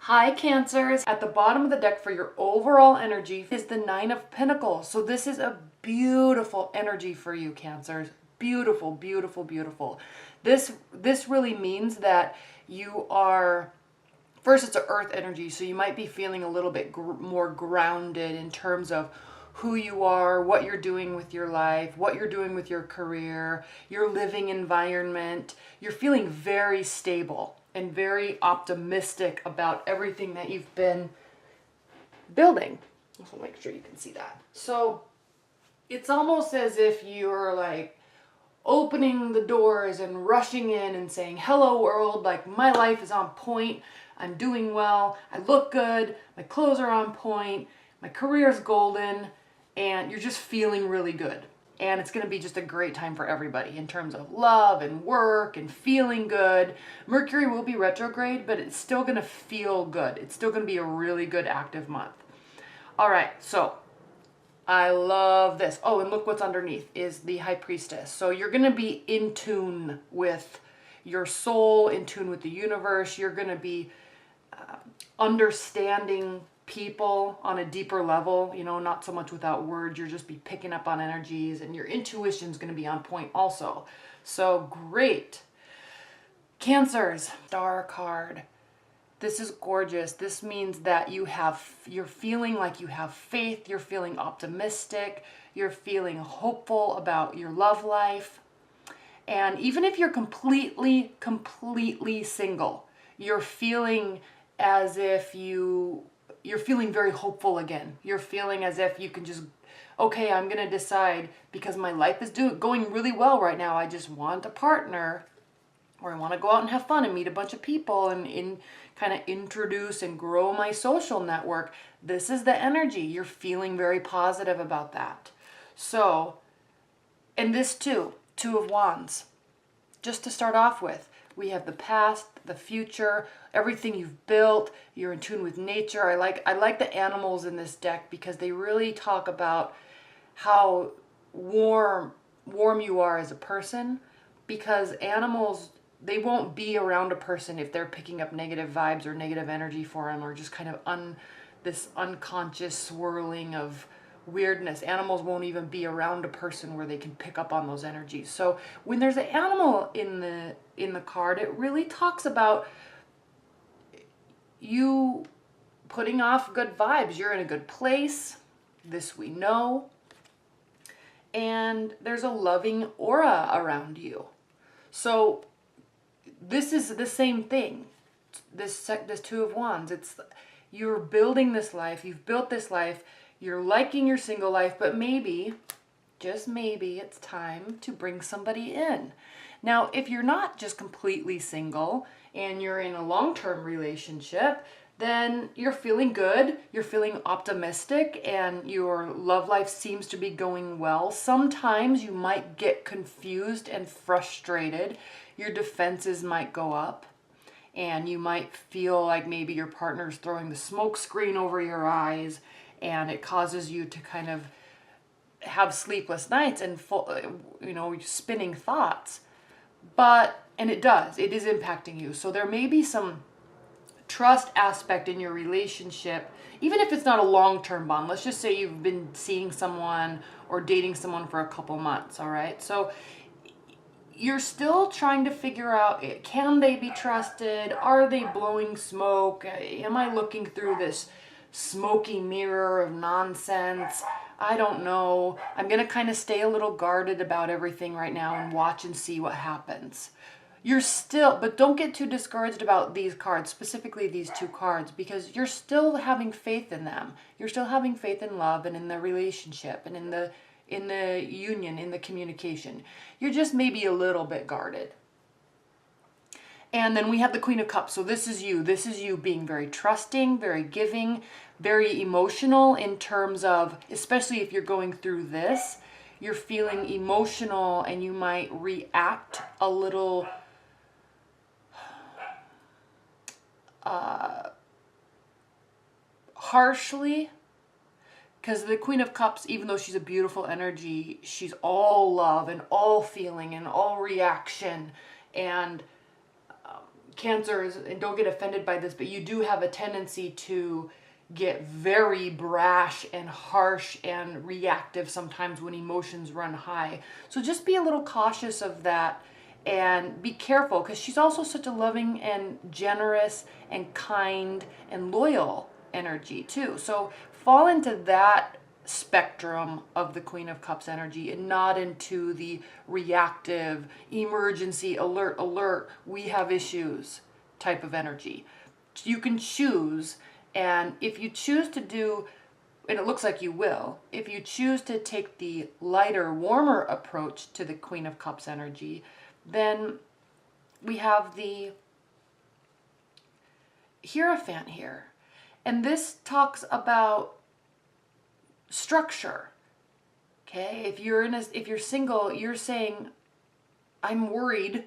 Hi Cancers. At the bottom of the deck for your overall energy is the Nine of Pentacles. So this is a beautiful energy for you, Cancers. Beautiful, beautiful, beautiful. This really means that you are, first it's an earth energy, so you might be feeling a little bit more grounded in terms of who you are, what you're doing with your life, what you're doing with your career, your living environment. You're feeling very stable and very optimistic about everything that you've been building. So make sure you can see that. So it's almost as if you're like opening the doors and rushing in and saying, hello world, like my life is on point. I'm doing well. I look good. My clothes are on point. My career is golden. And you're just feeling really good. And it's going to be just a great time for everybody in terms of love and work and feeling good. Mercury will be retrograde, but it's still going to feel good. It's still going to be a really good active month. All right, so I love this. Oh, and look what's underneath is the High Priestess. So you're going to be in tune with your soul, in tune with the universe. You're going to be understanding people on a deeper level, you know, not so much without words. You'll just be picking up on energies, and your intuition is going to be on point also. So great. Cancers, Star card. This is gorgeous. This means that you're feeling like you have faith. You're feeling optimistic. You're feeling hopeful about your love life. And even if you're completely single, you're feeling as if you're feeling very hopeful again. You're feeling as if you can just, okay, I'm going to decide because my life is going really well right now. I just want a partner, or I want to go out and have fun and meet a bunch of people and kind of introduce and grow my social network. This is the energy. You're feeling very positive about that. So, and this too, Two of Wands. Just to start off with, we have the past, the future, everything you've built. You're in tune with nature. I like the animals in this deck because they really talk about how warm you are as a person, because animals, they won't be around a person if they're picking up negative vibes or negative energy for them, or just kind of this unconscious swirling of weirdness. Animals won't even be around a person where they can pick up on those energies. So when there's an animal in the card, it really talks about you putting off good vibes. You're in a good place. This we know. And there's a loving aura around you. So this is the same thing. This Two of Wands. You're building this life. You've built this life. You're liking your single life, but maybe, just maybe, it's time to bring somebody in. Now, if you're not just completely single and you're in a long-term relationship, then you're feeling good, you're feeling optimistic, and your love life seems to be going well. Sometimes you might get confused and frustrated. Your defenses might go up, and you might feel like maybe your partner's throwing the smoke screen over your eyes, and it causes you to kind of have sleepless nights and spinning thoughts. And it is impacting you. So there may be some trust aspect in your relationship, even if it's not a long-term bond. Let's just say you've been seeing someone or dating someone for a couple months, all right? So you're still trying to figure out, can they be trusted? Are they blowing smoke? Am I looking through this smoky mirror of nonsense? I don't know. I'm going to kind of stay a little guarded about everything right now and watch and see what happens. But don't get too discouraged about these cards, specifically these two cards, because you're still having faith in them. You're still having faith in love and in the relationship and in the union, in the communication. You're just maybe a little bit guarded. And then we have the Queen of Cups. So this is you. This is you being very trusting, very giving, very emotional in terms of, especially if you're going through this, you're feeling emotional and you might react a little harshly. Because the Queen of Cups, even though she's a beautiful energy, she's all love and all feeling and all reaction, and Cancers, and don't get offended by this, but you do have a tendency to get very brash and harsh and reactive sometimes when emotions run high. So just be a little cautious of that and be careful, because she's also such a loving and generous and kind and loyal energy too. So fall into that spectrum of the Queen of Cups energy and not into the reactive, emergency, alert, we have issues type of energy. You can choose, and if you choose to do, and it looks like you will, if you choose to take the lighter, warmer approach to the Queen of Cups energy, then we have the Hierophant here. And this talks about structure. Okay, if you're single, you're saying, I'm worried,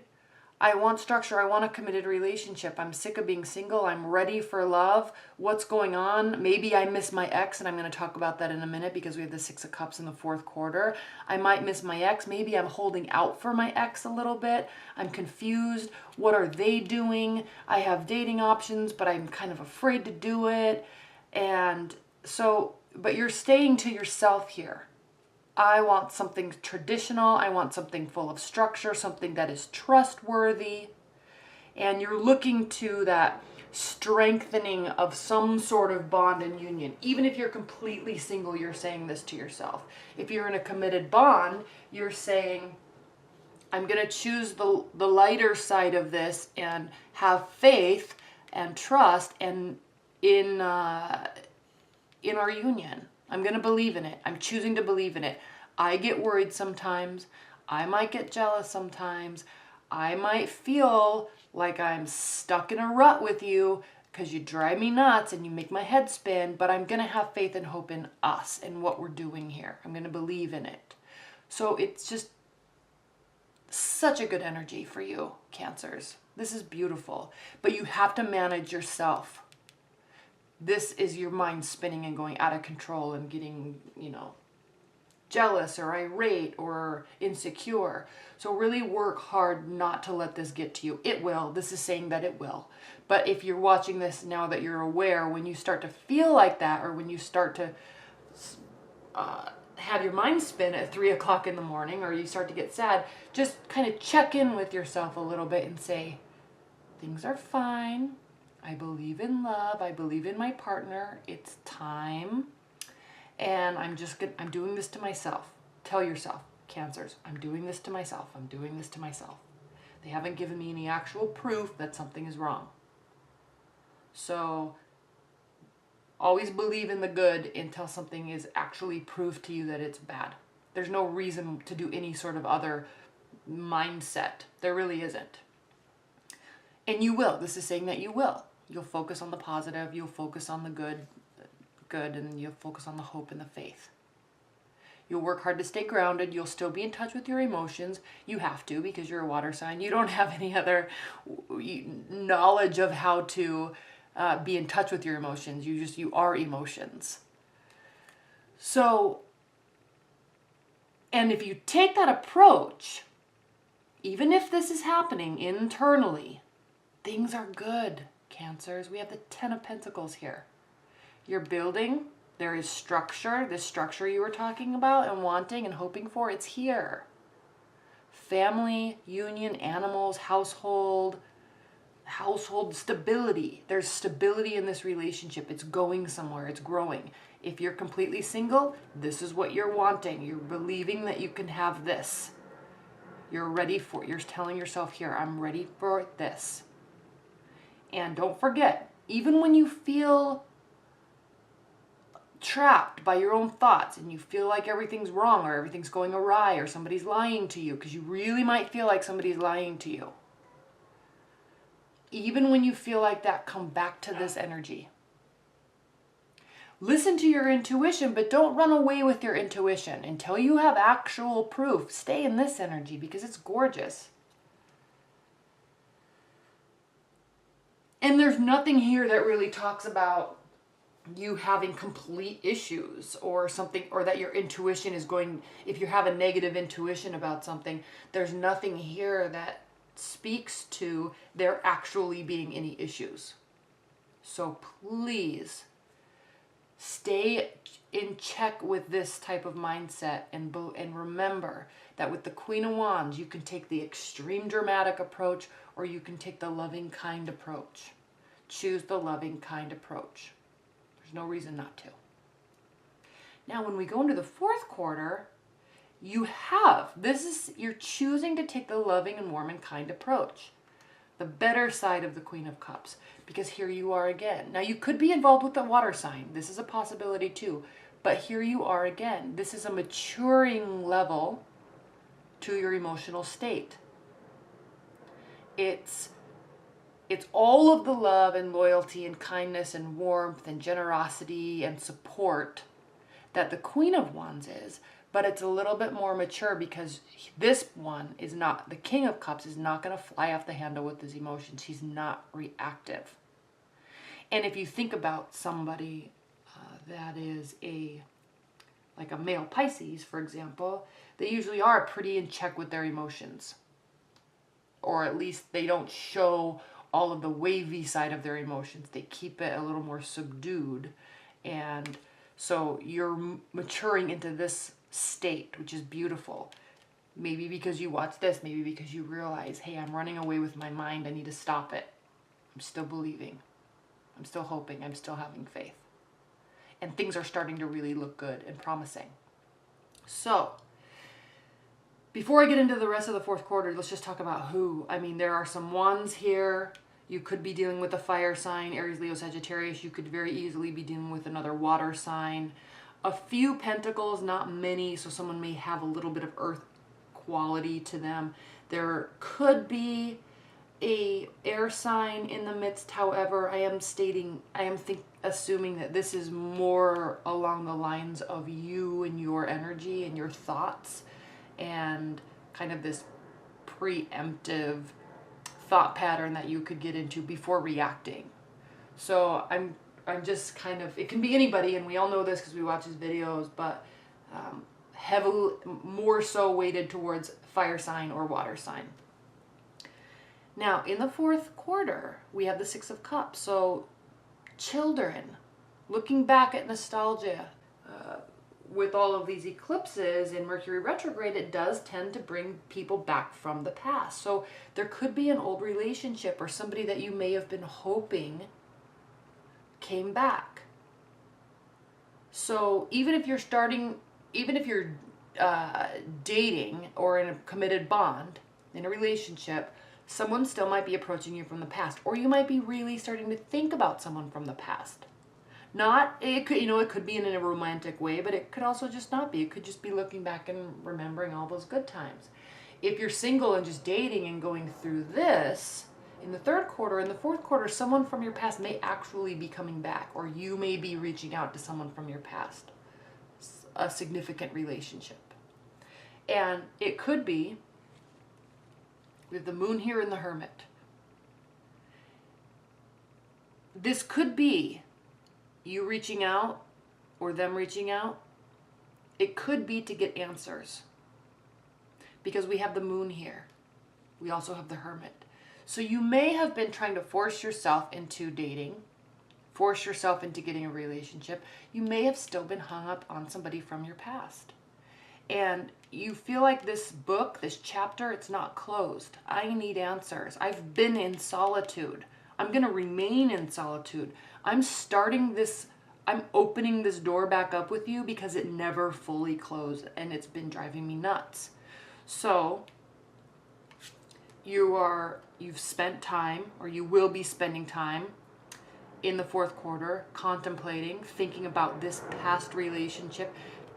I want structure, I want a committed relationship, I'm sick of being single, I'm ready for love, what's going on? Maybe I miss my ex, and I'm going to talk about that in a minute because we have the Six of Cups in the fourth quarter. I might miss my ex, maybe I'm holding out for my ex a little bit, I'm confused, what are they doing? I have dating options, but I'm kind of afraid to do it. And so, but you're staying to yourself here. I want something traditional. I want something full of structure, something that is trustworthy. And you're looking to that strengthening of some sort of bond and union. Even if you're completely single, you're saying this to yourself. If you're in a committed bond, you're saying, I'm going to choose the lighter side of this and have faith and trust and in our union. I'm going to believe in it. I'm choosing to believe in it. I get worried sometimes. I might get jealous sometimes. I might feel like I'm stuck in a rut with you because you drive me nuts and you make my head spin, but I'm going to have faith and hope in us and what we're doing here. I'm going to believe in it. So it's just such a good energy for you, Cancers. This is beautiful, but you have to manage yourself. This is your mind spinning and going out of control and getting, jealous or irate or insecure. So really work hard not to let this get to you. It will. This is saying that it will. But if you're watching this now that you're aware, when you start to feel like that, or when you start to have your mind spin at 3 o'clock in the morning, or you start to get sad, just kind of check in with yourself a little bit and say, things are fine. I believe in love. I believe in my partner. It's time. And I'm doing this to myself. Tell yourself, Cancers, I'm doing this to myself. I'm doing this to myself. They haven't given me any actual proof that something is wrong. So always believe in the good until something is actually proved to you that it's bad. There's no reason to do any sort of other mindset. There really isn't. And you will. This is saying that you will. You'll focus on the positive, you'll focus on the good, and you'll focus on the hope and the faith. You'll work hard to stay grounded. You'll still be in touch with your emotions. You have to, because you're a water sign. You don't have any other knowledge of how to be in touch with your emotions. You are emotions. So, and if you take that approach, even if this is happening internally, things are good, Cancers. We have the Ten of Pentacles here. You're building. There is structure. This structure you were talking about and wanting and hoping for, it's here. Family, union, animals, household stability. There's stability in this relationship. It's going somewhere. It's growing. If you're completely single, this is what you're wanting. You're believing that you can have this. You're ready for it. You're telling yourself here, I'm ready for this. And don't forget, even when you feel trapped by your own thoughts and you feel like everything's wrong or everything's going awry or somebody's lying to you, because you really might feel like somebody's lying to you. Even when you feel like that, come back to this energy. Listen to your intuition, but don't run away with your intuition until you have actual proof. Stay in this energy because it's gorgeous. And there's nothing here that really talks about you having complete issues or something, or that your intuition is going, if you have a negative intuition about something, there's nothing here that speaks to there actually being any issues. So please stay in check with this type of mindset, and remember that with the Queen of Wands, you can take the extreme dramatic approach, or you can take the loving, kind approach. Choose the loving, kind approach. There's no reason not to. Now, when we go into the fourth quarter, you're choosing to take the loving and warm and kind approach. The better side of the Queen of Cups, because here you are again. Now, you could be involved with the water sign. This is a possibility too. But here you are again. This is a maturing level to your emotional state. It's all of the love and loyalty and kindness and warmth and generosity and support that the Queen of Wands is, but it's a little bit more mature, because this one is not, the King of Cups is not going to fly off the handle with his emotions. He's not reactive. And if you think about somebody that is like a male Pisces, for example, they usually are pretty in check with their emotions. Or at least they don't show all of the wavy side of their emotions. They keep it a little more subdued. And so you're maturing into this state, which is beautiful. Maybe because you watch this, maybe because you realize, hey, I'm running away with my mind. I need to stop it. I'm still believing. I'm still hoping. I'm still having faith. And things are starting to really look good and promising. So, before I get into the rest of the fourth quarter, let's just talk about who. I mean, there are some wands here. You could be dealing with a fire sign, Aries, Leo, Sagittarius. You could very easily be dealing with another water sign. A few pentacles, not many, so someone may have a little bit of earth quality to them. There could be a air sign in the midst. However, I am assuming that this is more along the lines of you and your energy and your thoughts, and kind of this preemptive thought pattern that you could get into before reacting. So I'm just kind of, it can be anybody, and we all know this because we watch his videos, but heavily, more so weighted towards fire sign or water sign. Now, in the fourth quarter, we have the Six of Cups. So children, looking back at nostalgia, with all of these eclipses in Mercury retrograde, it does tend to bring people back from the past. So there could be an old relationship or somebody that you may have been hoping came back. So even if you're dating or in a committed bond, in a relationship, someone still might be approaching you from the past, or you might be really starting to think about someone from the past. It could be in a romantic way, but it could also just not be. It could just be looking back and remembering all those good times. If you're single and just dating and going through this, in the third quarter, in the fourth quarter, someone from your past may actually be coming back, or you may be reaching out to someone from your past. A significant relationship. And it could be, with the moon here in the Hermit, this could be you reaching out or them reaching out. It could be to get answers, because we have the moon here. We also have the Hermit. So you may have been trying to force yourself into dating, force yourself into getting a relationship. You may have still been hung up on somebody from your past. And you feel like this book, this chapter, it's not closed. I need answers. I've been in solitude. I'm going to remain in solitude. I'm opening this door back up with you because it never fully closed and it's been driving me nuts. So you've spent time, or you will be spending time in the fourth quarter contemplating, thinking about this past relationship,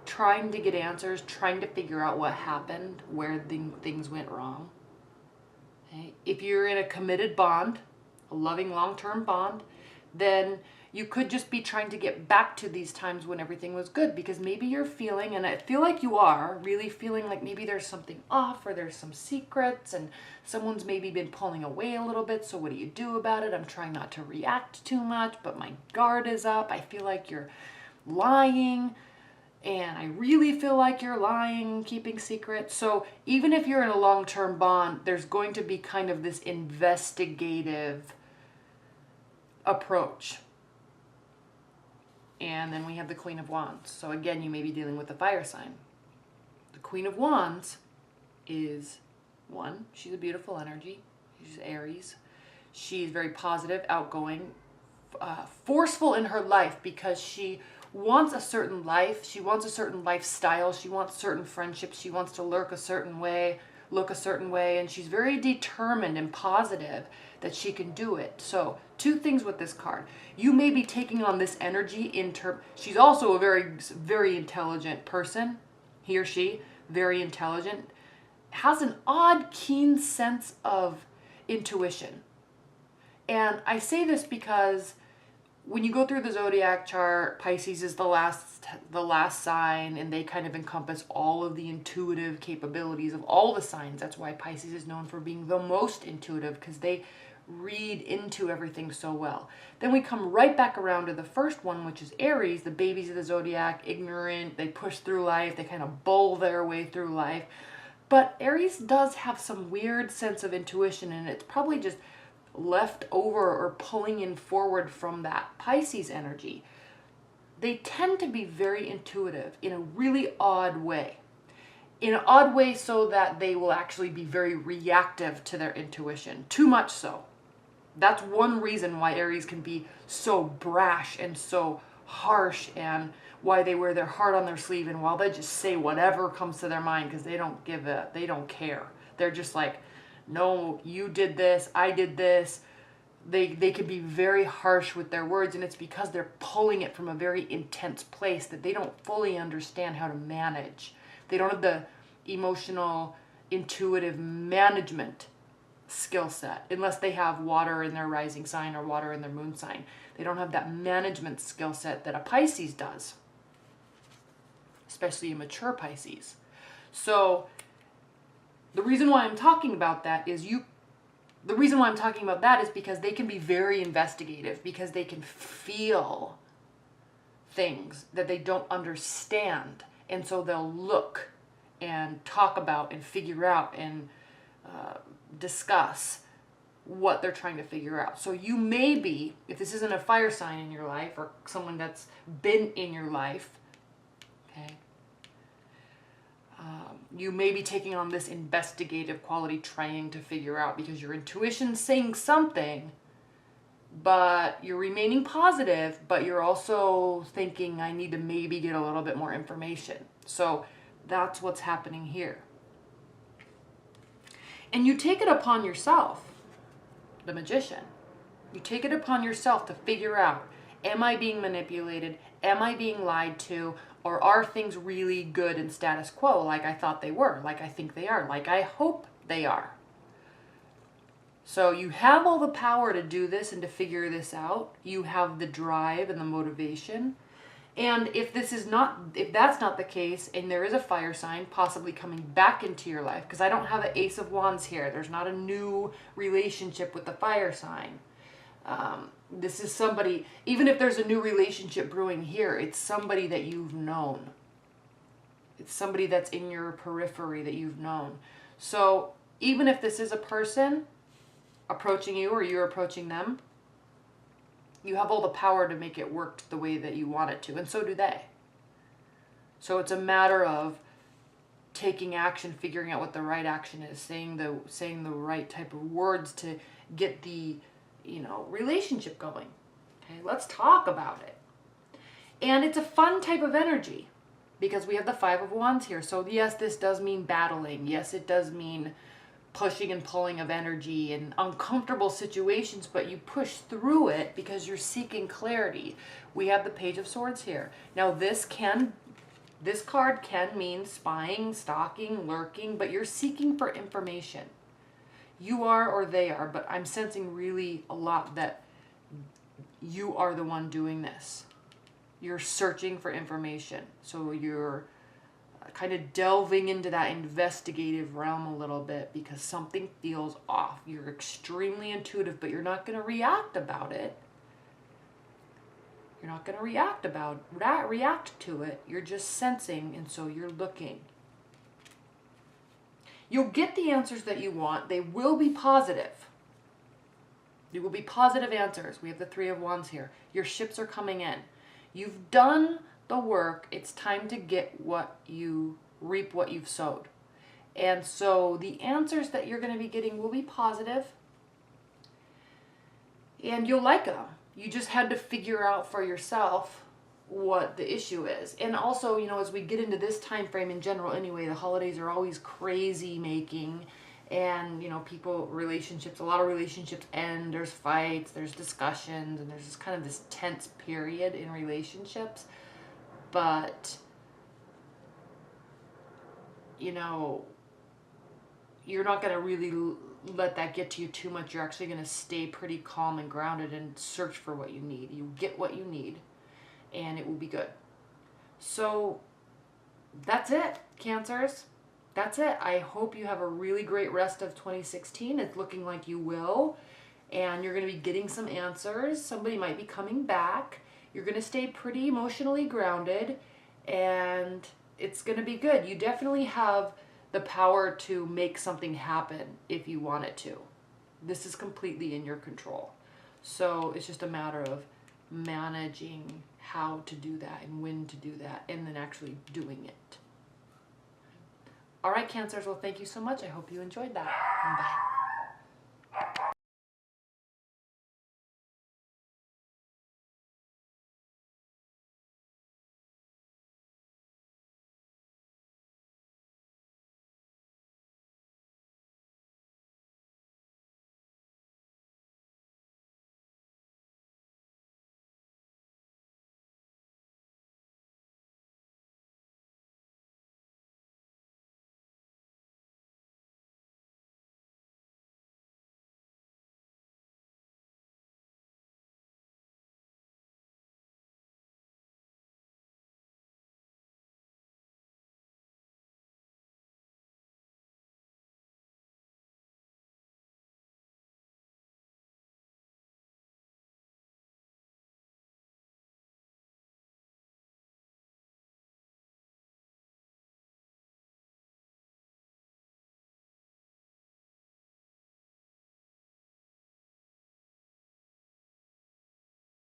trying to get answers, trying to figure out what happened, where things went wrong. Okay? If you're in a committed bond, a loving long-term bond, then you could just be trying to get back to these times when everything was good, because maybe you're feeling, and I feel like you are really feeling like maybe there's something off, or there's some secrets and someone's maybe been pulling away a little bit. So what do you do about it? I'm trying not to react too much, but my guard is up. I feel like you're lying. and I really feel like you're lying, keeping secrets. So even if you're in a long-term bond, there's going to be kind of this investigative approach. And then we have the Queen of Wands. So again, you may be dealing with a fire sign. The Queen of Wands is, one, she's a beautiful energy. She's Aries. She's very positive, outgoing, forceful in her life because she wants a certain life. She wants a certain lifestyle. She wants certain friendships. She wants to look a certain way, and she's very determined and positive that she can do it. So two things with this card. You may be taking on this energy she's also a very, very intelligent person. He or she, very intelligent, has an odd, keen sense of intuition. And I say this because when you go through the zodiac chart, Pisces is the last sign, and they kind of encompass all of the intuitive capabilities of all the signs. That's why Pisces is known for being the most intuitive, because they read into everything so well. Then we come right back around to the first one, which is Aries, the babies of the zodiac, ignorant, they push through life, they kind of bull their way through life. But Aries does have some weird sense of intuition, and it's probably just left over or pulling in forward from that Pisces energy. They tend to be very intuitive in a really odd way. In an odd way so that they will actually be very reactive to their intuition. Too much so. That's one reason why Aries can be so brash and so harsh, and why they wear their heart on their sleeve, and while they just say whatever comes to their mind because they don't care. They're just like, no, you did this, I did this. They can be very harsh with their words, and it's because they're pulling it from a very intense place that they don't fully understand how to manage. They don't have the emotional, intuitive management skill set, unless they have water in their rising sign or water in their moon sign. They don't have that management skill set that a Pisces does, especially a mature Pisces. So the reason why I'm talking about that is because they can be very investigative, because they can feel things that they don't understand. And so they'll look and talk about and figure out and discuss what they're trying to figure out. So you may be, if this isn't a fire sign in your life or someone that's been in your life, okay, you may be taking on this investigative quality, trying to figure out, because your intuition's saying something, but you're remaining positive, but you're also thinking, I need to maybe get a little bit more information. So that's what's happening here. And you take it upon yourself, the Magician. You take it upon yourself to figure out, am I being manipulated? Am I being lied to? Or are things really good and status quo like I thought they were, like I think they are, like I hope they are? So you have all the power to do this and to figure this out. You have the drive and the motivation. And if that's not the case, and there is a fire sign possibly coming back into your life, because I don't have an Ace of Wands here. There's not a new relationship with the fire sign. This is somebody, even if there's a new relationship brewing here, it's somebody that you've known. It's somebody that's in your periphery that you've known. So even if this is a person approaching you or you're approaching them, you have all the power to make it work the way that you want it to, and so do they. So it's a matter of taking action, figuring out what the right action is, saying the right type of words to get the relationship going. Okay, let's talk about it. And it's a fun type of energy because we have the Five of Wands here. So yes, this does mean battling. Yes, it does mean pushing and pulling of energy and uncomfortable situations, but you push through it because you're seeking clarity. We have the Page of Swords here. Now this card can mean spying, stalking, lurking, but you're seeking for information. You are or they are, but I'm sensing really a lot that you are the one doing this. You're searching for information. So you're kind of delving into that investigative realm a little bit because something feels off. You're extremely intuitive, but you're not going to react about it. You're not going to react to it. You're just sensing, and so you're looking. You'll get the answers that you want. They will be positive. They will be positive answers. We have the Three of Wands here. Your ships are coming in. You've done the work. It's time to get what you reap, what you've sowed. And so the answers that you're going to be getting will be positive, and you'll like them. You just had to figure out for yourself what the issue is. And also, you know, as we get into this time frame in general anyway, the holidays are always crazy making, and, you know, relationships, a lot of relationships end, there's fights, there's discussions, and there's this kind of this tense period in relationships. But, you know, you're not going to really let that get to you too much. You're actually going to stay pretty calm and grounded and search for what you need. You get what you need, and it will be good. So that's it, Cancers. That's it. I hope you have a really great rest of 2016. It's looking like you will, and you're going to be getting some answers. Somebody might be coming back. You're going to stay pretty emotionally grounded, and it's going to be good. You definitely have the power to make something happen if you want it to. This is completely in your control. So it's just a matter of managing how to do that and when to do that, and then actually doing it. All right, Cancers, well, thank you so much. I hope you enjoyed that. Bye.